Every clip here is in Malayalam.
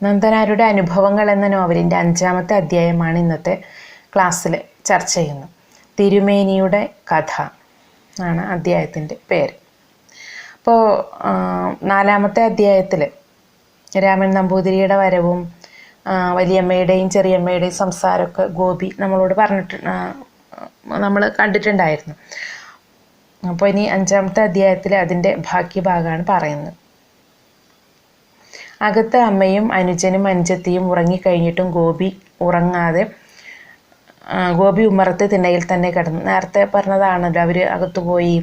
നന്ദനാരുടെ അനുഭവങ്ങൾ എന്ന നോവലിൻ്റെ 5-ാമത്തെ അധ്യായമാണ് ഇന്നത്തെ ക്ലാസ്സിൽ ചർച്ച ചെയ്യുന്നത്. തിരുമേനിയുടെ കഥ ആണ് അധ്യായത്തിൻ്റെ പേര്. അപ്പോൾ 4-ാമത്തെ അധ്യായത്തിൽ രാമൻ നമ്പൂതിരിയുടെ വരവും വലിയമ്മയുടെയും ചെറിയമ്മയുടെയും സംസാരമൊക്കെ ഗോപി നമ്മളോട് നമ്മൾ കണ്ടിട്ടുണ്ടായിരുന്നു. അപ്പോൾ ഇനി 5-ാമത്തെ അധ്യായത്തിൽ അതിൻ്റെ ബാക്കി ഭാഗമാണ് പറയുന്നത്. അകത്ത് അമ്മയും അനുജനും അനുജത്തിയും ഉറങ്ങിക്കഴിഞ്ഞിട്ടും ഗോപി ഉമ്മറത്ത് തിണ്ണയിൽ തന്നെ കിടന്നു. നേരത്തെ പറഞ്ഞതാണല്ലോ, അവർ അകത്ത് പോയി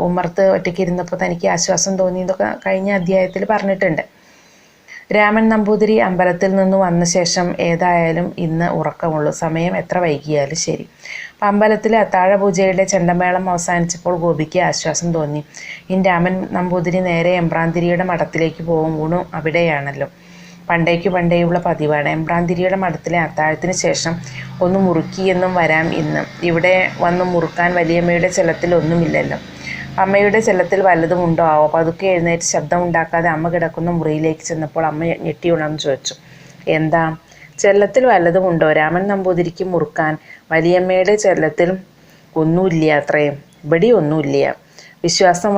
ഉമ്മറത്ത് ഒറ്റയ്ക്ക് ഇരുന്നപ്പോൾ തനിക്ക് ആശ്വാസം തോന്നി എന്നൊക്കെ കഴിഞ്ഞ അധ്യായത്തിൽ പറഞ്ഞിട്ടുണ്ട്. രാമൻ നമ്പൂതിരി അമ്പലത്തിൽ നിന്ന് വന്ന ശേഷം ഏതായാലും ഇന്ന് ഉറക്കമുള്ളൂ, സമയം എത്ര വൈകിയാലും ശരി. അപ്പം അമ്പലത്തിലെ അത്താഴ പൂജയുടെ ചെണ്ടമേളം അവസാനിച്ചപ്പോൾ ഗോപിക്ക് ആശ്വാസം തോന്നി. ഇനി രാമൻ നമ്പൂതിരി നേരെ എമ്പ്രാന്തിരിയുടെ മഠത്തിലേക്ക് പോകും. ഊണും അവിടെയാണല്ലോ, പണ്ടേയുള്ള പതിവാണ്. എമ്പ്രാന്തിരിയുടെ മഠത്തിലെ അത്താഴത്തിന് ശേഷം ഒന്ന് മുറുക്കിയെന്നും വരാം ഇന്ന്. ഇവിടെ വന്ന് മുറുക്കാൻ വലിയമ്മയുടെ ചെല്ലത്തിൽ ഒന്നുമില്ലല്ലോ. അമ്മയുടെ ചെല്ലത്തിൽ വല്ലതും ഉണ്ടോ ആവോ? പതുക്കെ എഴുന്നേറ്റ് ശബ്ദമുണ്ടാക്കാതെ അമ്മ കിടക്കുന്ന മുറിയിലേക്ക് ചെന്നപ്പോൾ അമ്മ ഞെട്ടി ഉണർന്ന് ചോദിച്ചു, എന്താ? ചെല്ലത്തിൽ വല്ലതും ഉണ്ടോ? രാമൻ നമ്പൂതിരിക്ക് മുറുക്കാൻ? വലിയമ്മയുടെ ചെല്ലത്തിൽ ഒന്നുമില്ല അത്രയും. ഇവിടെ ഒന്നുമില്ല. വിശ്വാസം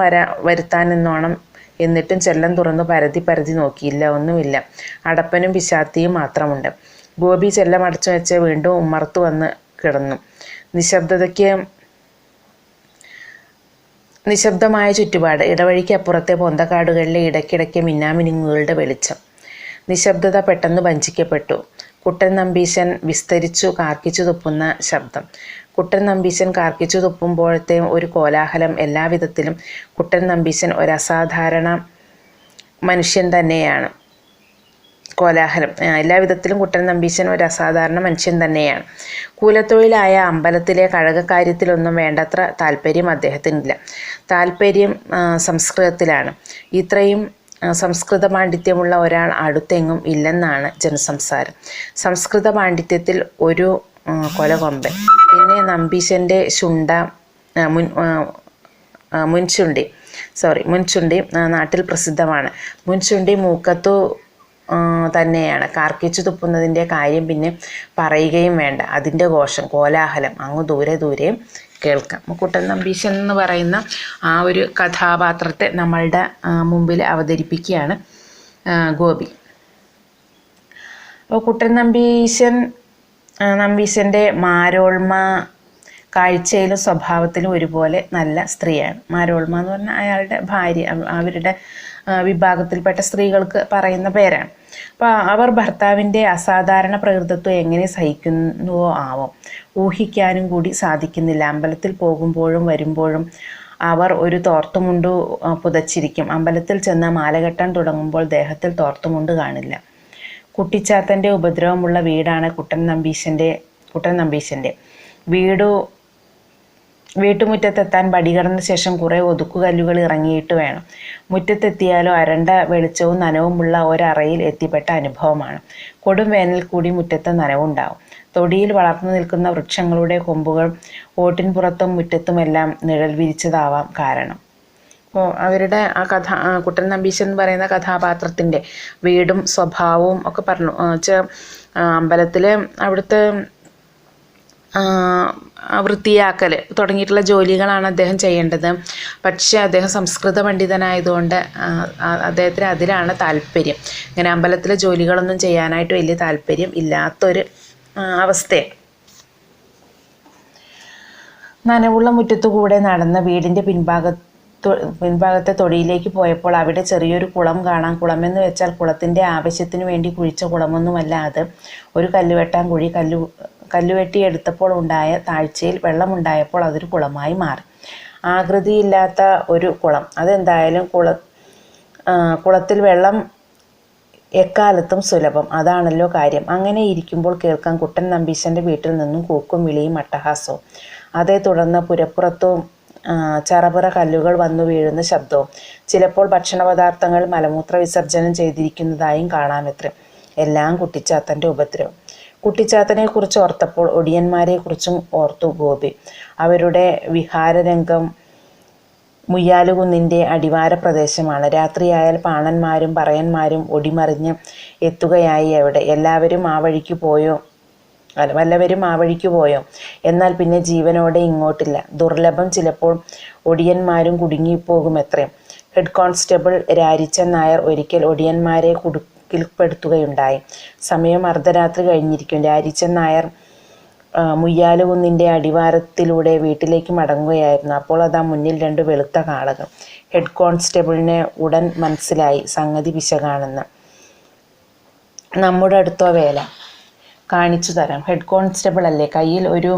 വരുത്താനെന്നോണം എന്നിട്ടും ചെല്ലം തുറന്ന് പരതി നോക്കിയില്ല, ഒന്നുമില്ല. അടപ്പനും പിശാത്തിയും മാത്രമുണ്ട്. ഗോപി ചെല്ലം അടച്ചു വെച്ച് വീണ്ടും ഉമ്മർത്ത് വന്ന് കിടന്നു. നിശബ്ദമായ ചുറ്റുപാട്, ഇടവഴിക്ക് അപ്പുറത്തെ പൊന്തക്കാടുകളിലെ ഇടയ്ക്കിടയ്ക്ക് മിന്നാമിനുങ്ങുകളുടെ വെളിച്ചം. നിശബ്ദത പെട്ടെന്ന് വഞ്ചിക്കപ്പെട്ടു. കുട്ടൻ നമ്പീശൻ വിസ്തരിച്ചു കാർക്കിച്ചു തുപ്പുന്ന ശബ്ദം. കുട്ടൻ നമ്പീശൻ കാർക്കിച്ചു തുപ്പുമ്പോഴത്തെ ഒരു കോലാഹലം. എല്ലാവിധത്തിലും കുട്ടൻ നമ്പീശൻ ഒരസാധാരണ മനുഷ്യൻ തന്നെയാണ്. എല്ലാവിധത്തിലും കുട്ടൻ നമ്പീശൻ ഒരു അസാധാരണ മനുഷ്യൻ തന്നെയാണ്. കൂലത്തൊഴിലായ അമ്പലത്തിലെ കഴകക്കാര്യത്തിലൊന്നും വേണ്ടത്ര താല്പര്യം അദ്ദേഹത്തിനില്ല. താല്പര്യം സംസ്കൃതത്തിലാണ്. ഇത്രയും സംസ്കൃത പാണ്ഡിത്യമുള്ള ഒരാൾ അടുത്തെങ്ങും ഇല്ലെന്നാണ് ജനസംസാരം. സംസ്കൃത പാണ്ഡിത്യത്തിൽ ഒരു കൊലകൊമ്പൻ. പിന്നെ നമ്പീശൻ്റെ മുൻചുണ്ടി നാട്ടിൽ പ്രസിദ്ധമാണ്. മുൻചുണ്ടി മൂക്കത്തു തന്നെയാണ്. കാർക്കിച്ചു തുപ്പുന്നതിൻ്റെ കാര്യം പിന്നെ പറയുകയും വേണ്ട. അതിൻ്റെ ഘോഷം, കോലാഹലം അങ്ങ് ദൂരെ കേൾക്കാം. കുട്ടൻ നമ്പീശൻ എന്ന് പറയുന്ന ആ ഒരു കഥാപാത്രത്തെ നമ്മളുടെ മുമ്പിൽ അവതരിപ്പിക്കുകയാണ് ഗോപി. അപ്പോൾ കുട്ടൻ നമ്പീശൻ്റെ മാരോൾമ കാഴ്ചയിലും സ്വഭാവത്തിലും ഒരുപോലെ നല്ല സ്ത്രീയാണ്. മാരോൾമ എന്ന് പറഞ്ഞാൽ അയാളുടെ ഭാര്യ, അവരുടെ വിഭാഗത്തിൽപ്പെട്ട സ്ത്രീകൾക്ക് പറയുന്ന പേരാണ്. അപ്പോൾ അവർ ഭർത്താവിൻ്റെ അസാധാരണ പ്രകൃതത്വം എങ്ങനെ സഹിക്കുന്നുവോ ആവോ, ഊഹിക്കാനും കൂടി സാധിക്കുന്നില്ല. അമ്പലത്തിൽ പോകുമ്പോഴും വരുമ്പോഴും അവർ ഒരു തോർത്തുമുണ്ടു പുതച്ചിരിക്കും. അമ്പലത്തിൽ ചെന്ന് മാലകെട്ടാൻ തുടങ്ങുമ്പോൾ ദേഹത്തിൽ തോർത്തുമുണ്ട് കാണില്ല. കുട്ടിച്ചാത്തൻ്റെ ഉപദ്രവമുള്ള വീടാണ് കുട്ടൻ നമ്പീശൻ്റെ. വീട്ടുമുറ്റത്തെത്താൻ പടി കടന്ന ശേഷം കുറേ ഒതുക്കുകല്ലുകൾ ഇറങ്ങിയിട്ട് വേണം. മുറ്റത്തെത്തിയാലോ അരണ്ട വെളിച്ചവും നനവുമുള്ള ഒരറയിൽ എത്തിപ്പെട്ട അനുഭവമാണ്. കൊടും വേനൽ കൂടി മുറ്റത്ത് നനവുണ്ടാവും. തൊടിയിൽ വളർന്നു നിൽക്കുന്ന വൃക്ഷങ്ങളുടെ കൊമ്പുകൾ ഓട്ടിൻപുറത്തും മുറ്റത്തുമെല്ലാം നിഴൽ വിരിച്ചതാവാം കാരണം. അപ്പോൾ അവരുടെ ആ കുട്ടൻ നമ്പീശൻ എന്ന് പറയുന്ന കഥാപാത്രത്തിൻ്റെ വീടും സ്വഭാവവും ഒക്കെ പറഞ്ഞു. അമ്പലത്തിൽ അവിടുത്തെ വൃത്തിയാക്കൽ തുടങ്ങിയിട്ടുള്ള ജോലികളാണ് അദ്ദേഹം ചെയ്യേണ്ടത്. പക്ഷേ അദ്ദേഹം സംസ്കൃത പണ്ഡിതനായതുകൊണ്ട് അദ്ദേഹത്തിന് അതിലാണ് താല്പര്യം. ഇങ്ങനെ അമ്പലത്തിലെ ജോലികളൊന്നും ചെയ്യാനായിട്ട് വലിയ താല്പര്യം ഇല്ലാത്തൊരു അവസ്ഥയാണ്. നനവുള്ള മുറ്റത്തുകൂടെ നടന്ന് വീടിൻ്റെ പിൻഭാഗത്തെ തൊടിയിലേക്ക് പോയപ്പോൾ അവിടെ ചെറിയൊരു കുളം കാണാം. കുളമെന്ന് വെച്ചാൽ കുളത്തിൻ്റെ ആവശ്യത്തിന് വേണ്ടി കുഴിച്ച കുളമൊന്നുമല്ല അത്. ഒരു കല്ലുവെട്ടാൻ കുഴി. കല്ലുവെട്ടിയെടുത്തപ്പോൾ ഉണ്ടായ താഴ്ചയിൽ വെള്ളമുണ്ടായപ്പോൾ അതൊരു കുളമായി മാറി. ആകൃതിയില്ലാത്ത ഒരു കുളം. അതെന്തായാലും കുളത്തിൽ വെള്ളം എക്കാലത്തും സുലഭം. അതാണല്ലോ കാര്യം. അങ്ങനെ ഇരിക്കുമ്പോൾ കേൾക്കാം കുട്ടൻ നമ്പീശൻ്റെ വീട്ടിൽ നിന്നും കൂക്കും വിളിയും അട്ടഹാസവും. അതേ തുടർന്ന് പുരപ്പുറത്തും ചറപറ കല്ലുകൾ വന്നു വീഴുന്ന ശബ്ദവും. ചിലപ്പോൾ ഭക്ഷണപദാർത്ഥങ്ങൾ മലമൂത്ര വിസർജനം ചെയ്തിരിക്കുന്നതായും കാണാമെത്രേ. എല്ലാം കുട്ടിച്ചാത്തൻ്റെ ഉപദ്രവം. കുട്ടിച്ചാത്തനെക്കുറിച്ച് ഓർത്തപ്പോൾ ഒടിയന്മാരെക്കുറിച്ചും ഓർത്തു ഗോപി. അവരുടെ വിഹാരരംഗം മുയ്യാലുകുന്നിൻ്റെ അടിവാര പ്രദേശമാണ്. രാത്രിയായാൽ പാണന്മാരും പറയന്മാരും ഒടിമറിഞ്ഞ് എത്തുകയായി അവിടെ. വല്ലവരും ആ വഴിക്ക് പോയോ? എന്നാൽ പിന്നെ ജീവനോടെ ഇങ്ങോട്ടില്ല. ദുർലഭം, ചിലപ്പോൾ ഒടിയന്മാരും കുടുങ്ങിപ്പോകുമത്രേ. ഹെഡ് കോൺസ്റ്റബിൾ രാരിച്ചൻ നായർ ഒരിക്കൽ ഒടിയന്മാരെ കുടുക്കിൽപ്പെടുത്തുകയുണ്ടായി. സമയം അർദ്ധരാത്രി കഴിഞ്ഞിരിക്കും. രാരിച്ചൻ നായർ മുയ്യാലുകുന്നിൻ്റെ അടിവാരത്തിലൂടെ വീട്ടിലേക്ക് മടങ്ങുകയായിരുന്നു. അപ്പോൾ അതാ മുന്നിൽ 2 വെളുത്ത കാളകൾ. ഹെഡ് കോൺസ്റ്റബിളിന് ഉടൻ മനസ്സിലായി സംഗതി പിശകാണെന്ന്. നമ്മുടെ അടുത്തോ വേല, കാണിച്ചു തരാം. ഹെഡ് കോൺസ്റ്റബിൾ അല്ലേ. കയ്യിൽ ഒരു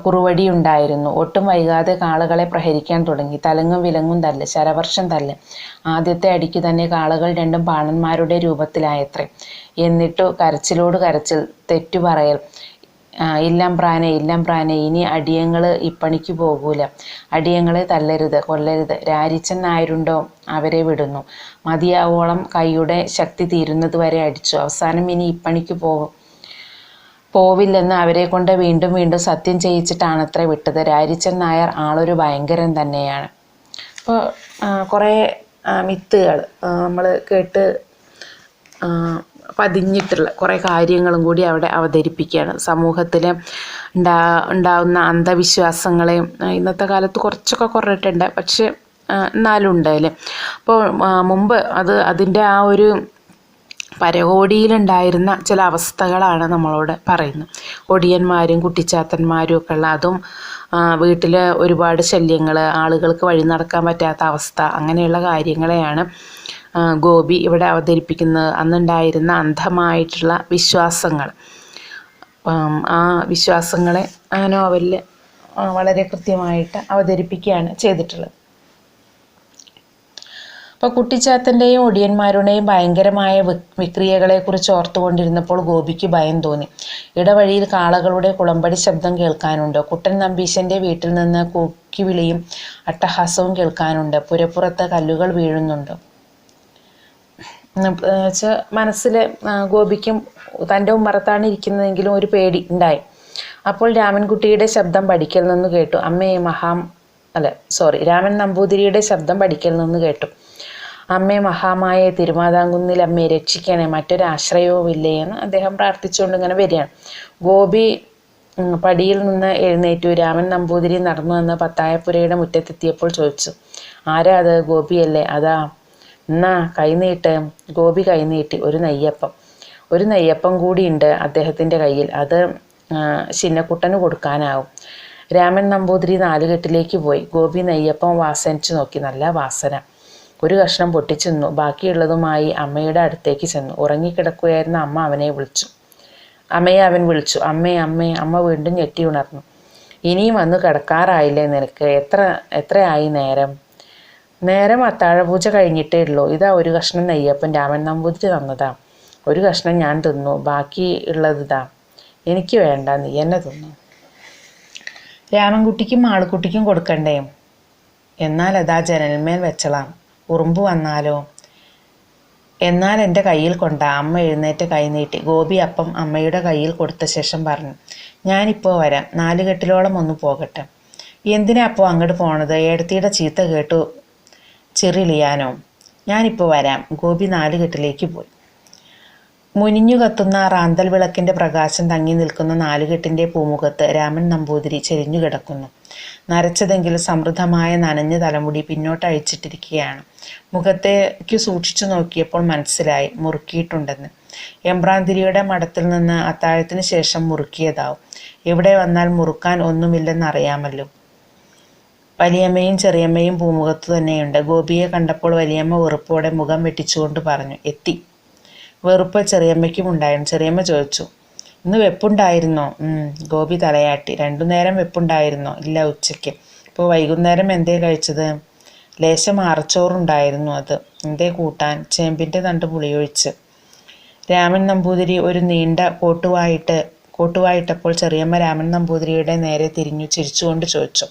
കുറുവടി ഉണ്ടായിരുന്നു. ഒട്ടും വൈകാതെ കാളകളെ പ്രഹരിക്കാൻ തുടങ്ങി. തലങ്ങും വിലങ്ങും തല്ല്, ശരവർഷം തല്ല്. ആദ്യത്തെ അടിക്ക് തന്നെ കാളകൾ 2 പാണന്മാരുടെ രൂപത്തിലായത്രേ. എന്നിട്ടു കരച്ചിലോട് കരച്ചിൽ, തെറ്റു പറയൽ. ഇല്ലം പ്രാനെ, ഇനി അടിയങ്ങൾ ഇപ്പണിക്ക് പോകൂല. അടിയങ്ങളെ തല്ലരുത്, കൊല്ലരുത്. രാരിച്ചൻ നായരുണ്ടോ? അവരെ വിടുന്നു. മതിയാവോളം കൈയുടെ ശക്തി തീരുന്നത് വരെ അടിച്ചു. അവസാനം ഇനി ഇപ്പണിക്ക് പോവില്ലെന്ന് അവരെ കൊണ്ട് വീണ്ടും വീണ്ടും സത്യം ചെയ്യിച്ചിട്ടാണത്രേ വിട്ടത്. രാരിച്ചൻ നായർ ആളൊരു ഭയങ്കരൻ തന്നെയാണ്. അപ്പോൾ കുറേ മിത്തുകൾ നമ്മൾ കേട്ട് പതിഞ്ഞിട്ടുള്ള കുറേ കാര്യങ്ങളും കൂടി അവിടെ അവതരിപ്പിക്കുകയാണ്. സമൂഹത്തിൽ ഉണ്ടാവുന്ന അന്ധവിശ്വാസങ്ങളെ ഇന്നത്തെ കാലത്ത് കുറച്ചൊക്കെ കുറഞ്ഞിട്ടുണ്ട്, പക്ഷെ എന്നാലും ഉണ്ട് അല്ലേ. അപ്പോൾ മുമ്പ് അതിൻ്റെ ആ ഒരു പരകോടിയിലുണ്ടായിരുന്ന ചില അവസ്ഥകളാണ് നമ്മളോട് പറയുന്നത്. ഒടിയന്മാരും കുട്ടിച്ചാത്തന്മാരും ഒക്കെ ഉള്ള, അതും വീട്ടിൽ ഒരുപാട് ശല്യങ്ങൾ, ആളുകൾക്ക് വഴി നടക്കാൻ പറ്റാത്ത അവസ്ഥ, അങ്ങനെയുള്ള കാര്യങ്ങളെയാണ് ഗോപി ഇവിടെ അവതരിപ്പിക്കുന്നത്. അന്നുണ്ടായിരുന്ന അന്ധമായിട്ടുള്ള വിശ്വാസങ്ങൾ, ആ വിശ്വാസങ്ങളെ ആ നോവലിൽ വളരെ കൃത്യമായിട്ട് അവതരിപ്പിക്കുകയാണ് ചെയ്തിട്ടുള്ളത്. അപ്പോൾ കുട്ടിച്ചാത്തൻ്റെയും ഒടിയന്മാരുടെയും ഭയങ്കരമായ വിക്രിയകളെക്കുറിച്ച് ഓർത്തുകൊണ്ടിരുന്നപ്പോൾ ഗോപിക്ക് ഭയം തോന്നി. ഇടവഴിയിൽ കാളകളുടെ കുളമ്പടി ശബ്ദം കേൾക്കാനുണ്ട്. കുട്ടൻ നമ്പീശൻ്റെ വീട്ടിൽ നിന്ന് കൂക്കിവിളിയും അട്ടഹാസവും കേൾക്കാനുണ്ട്. പുരപ്പുറത്ത് കല്ലുകൾ വീഴുന്നുണ്ട്. മനസ്സിൽ ഗോപിക്കും തൻ്റെ ഉമ്മറത്താണ് ഇരിക്കുന്നതെങ്കിലും ഒരു പേടി ഉണ്ടായി. അപ്പോൾ രാമൻകുട്ടിയുടെ ശബ്ദം പടിക്കൽ നിന്ന് കേട്ടു. രാമൻ നമ്പൂതിരിയുടെ ശബ്ദം പടിക്കൽ നിന്ന് കേട്ടു. അമ്മേ, മഹാമായ തിരുമാതാംകുന്നിൽ അമ്മയെ രക്ഷിക്കണേ, മറ്റൊരാശ്രയവുമില്ലേ എന്ന് അദ്ദേഹം പ്രാർത്ഥിച്ചുകൊണ്ട് ഇങ്ങനെ വരികയാണ്. ഗോപി പടിയിൽ നിന്ന് എഴുന്നേറ്റു. രാമൻ നമ്പൂതിരി നടന്നു വന്ന് പത്തായപ്പുരയുടെ മുറ്റത്തെത്തിയപ്പോൾ ചോദിച്ചു, ആരാ അത്? ഗോപിയല്ലേ? അതാ, എന്നാ കൈനീട്ട്. ഗോപി കൈനീട്ടി. ഒരു നെയ്യപ്പം കൂടിയുണ്ട് അദ്ദേഹത്തിൻ്റെ കയ്യിൽ. അത് ചിന്നക്കുട്ടന് കൊടുക്കാനാവും. രാമൻ നമ്പൂതിരി നാലുകെട്ടിലേക്ക് പോയി. ഗോപി നെയ്യപ്പം വാസനിച്ചു നോക്കി. നല്ല വാസന. ഒരു കഷ്ണം പൊട്ടിച്ചെന്നു. ബാക്കിയുള്ളതുമായി അമ്മയുടെ അടുത്തേക്ക് ചെന്നു. ഉറങ്ങിക്കിടക്കുകയായിരുന്ന അമ്മയെ അവൻ വിളിച്ചു. അമ്മേ, അമ്മേ. അമ്മ വീണ്ടും ഞെട്ടി ഉണർന്നു. ഇനിയും വന്ന് കിടക്കാറായില്ലേ നിനക്ക്? എത്രയായി നേരം അത്താഴപൂജ കഴിഞ്ഞിട്ടേ ഉള്ളൂ. ഇതാ ഒരു കഷ്ണം നെയ്യപ്പം രാമൻ നമ്പൂതിരി തന്നതാ. ഒരു കഷ്ണം ഞാൻ തിന്നു. ബാക്കി ഉള്ളതിതാ. എനിക്ക് വേണ്ട, നീ എന്നെ തിന്നു. രാമൻകുട്ടിക്കും ആളുകുട്ടിക്കും കൊടുക്കണ്ടേ? എന്നാൽ അതാ ജനൽമേൽ വെച്ചളാം. ഉറുമ്പ് വന്നാലോ? എന്നാൽ എൻ്റെ കയ്യിൽ കൊണ്ടാ. അമ്മ എഴുന്നേറ്റ് കൈനീട്ടി. ഗോപി അപ്പം അമ്മയുടെ കയ്യിൽ കൊടുത്ത ശേഷം പറഞ്ഞു, ഞാനിപ്പോൾ വരാം. 4 കെട്ടിലോളം ഒന്ന് പോകട്ടെ. എന്തിനാ അപ്പോൾ അങ്ങോട്ട് പോണത്? ഏടത്തിയുടെ ചീത്ത കേട്ടു ചെറിളിയാനോ? ഞാനിപ്പോൾ വരാം. ഗോപി 4 കെട്ടിലേക്ക് പോയി. മുനിഞ്ഞു കത്തുന്ന റാന്തൽ വിളക്കിൻ്റെ പ്രകാശം തങ്ങി നിൽക്കുന്ന 4 കെട്ടിൻ്റെ പൂമുഖത്ത് രാമൻ നമ്പൂതിരി ചെരിഞ്ഞു കിടക്കുന്നു. നരച്ചതെങ്കിലും സമൃദ്ധമായ നനഞ്ഞ തലമുടി പിന്നോട്ടഴിച്ചിട്ടിരിക്കുകയാണ്. മുഖത്തേക്ക് സൂക്ഷിച്ചു നോക്കിയപ്പോൾ മനസ്സിലായി മുറുക്കിയിട്ടുണ്ടെന്ന്. എമ്പ്രാന്തിരിയുടെ മഠത്തിൽ നിന്ന് അത്താഴത്തിന് ശേഷം മുറുക്കിയതാവും. എവിടെ വന്നാൽ മുറുക്കാൻ ഒന്നുമില്ലെന്നറിയാമല്ലോ. വലിയമ്മയും ചെറിയമ്മയും പൂമുഖത്ത് തന്നെയുണ്ട്. ഗോപിയെ കണ്ടപ്പോൾ വലിയമ്മ വെറുപ്പോടെ മുഖം വെട്ടിച്ചുകൊണ്ട് പറഞ്ഞു, എത്തി. വെറുപ്പ് ചെറിയമ്മയ്ക്കും ഉണ്ടായിരുന്നു. ചെറിയമ്മ ചോദിച്ചു, ഇന്ന് വെപ്പുണ്ടായിരുന്നോ? ഗോപി തലയാട്ടി. 2 നേരം വെപ്പുണ്ടായിരുന്നോ? ഇല്ല, ഉച്ചയ്ക്ക്. ഇപ്പോൾ വൈകുന്നേരം എന്തേ കഴിച്ചത്? ലേശം ആറച്ചോറുണ്ടായിരുന്നു. അത് എന്തേ കൂട്ടാൻ? ചേമ്പിൻ്റെ തണ്ട് പുളിയൊഴിച്ച്. രാമൻ നമ്പൂതിരി ഒരു നീണ്ട കോട്ടുവായിട്ടപ്പോൾ ചെറിയമ്മ രാമൻ നമ്പൂതിരിയുടെ നേരെ തിരിഞ്ഞു ചിരിച്ചുകൊണ്ട് ചോദിച്ചു,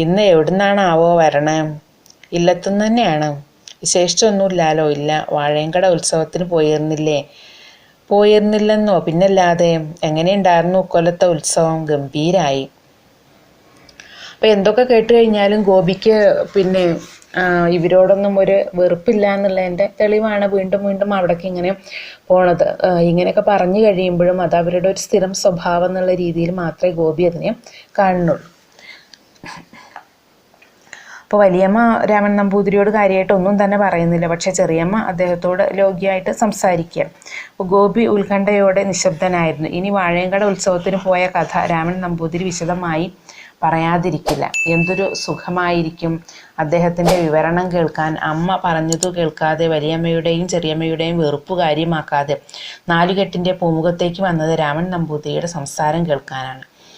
ഇന്ന് എവിടുന്നാണാവോ വരണേ? ഇല്ലത്തുനിന്ന് തന്നെയാണ്. വിശേഷിച്ചൊന്നുമില്ലാലോ? ഇല്ല. വാഴയങ്കട ഉത്സവത്തിന് പോയിരുന്നില്ലെന്നോ? പിന്നല്ലാതെ. എങ്ങനെയുണ്ടായിരുന്നു ഇക്കൊല്ലത്തെ ഉത്സവം? ഗംഭീരായി. അപ്പോൾ എന്തൊക്കെ കേട്ട് കഴിഞ്ഞാലും ഗോപിക്ക് പിന്നെ ഇവരോടൊന്നും ഒരു വെറുപ്പില്ല എന്നുള്ളതിൻ്റെ തെളിവാണ് വീണ്ടും വീണ്ടും അവിടേക്ക് ഇങ്ങനെ പോണത്. ഇങ്ങനെയൊക്കെ പറഞ്ഞു കഴിയുമ്പോഴും അത് അവരുടെ ഒരു സ്ഥിരം സ്വഭാവം എന്നുള്ള രീതിയിൽ മാത്രമേ ഗോപി അതിനെ കാണുന്നുള്ളൂ. അപ്പോൾ വലിയമ്മ രാമൻ നമ്പൂതിരിയോട് കാര്യമായിട്ട് ഒന്നും തന്നെ പറയുന്നില്ല. പക്ഷെ ചെറിയമ്മ അദ്ദേഹത്തോട് ലോഗ്യമായിട്ട് സംസാരിക്കുക. അപ്പോൾ ഗോപി ഉത്കണ്ഠയോടെ നിശബ്ദനായിരുന്നു. ഇനി വാഴയങ്കട ഉത്സവത്തിന് പോയ കഥ രാമൻ നമ്പൂതിരി വിശദമായി പറയാതിരിക്കില്ല. എന്തൊരു സുഖമായിരിക്കും അദ്ദേഹത്തിൻ്റെ വിവരണം കേൾക്കാൻ. അമ്മ പറഞ്ഞതു കേൾക്കാതെ വലിയമ്മയുടെയും ചെറിയമ്മയുടെയും വെറുപ്പ് കാര്യമാക്കാതെ നാലുകെട്ടിൻ്റെ പൂമുഖത്തേക്ക് വന്നത് രാമൻ നമ്പൂതിരിയുടെ സംസാരം കേൾക്കാനാണ്.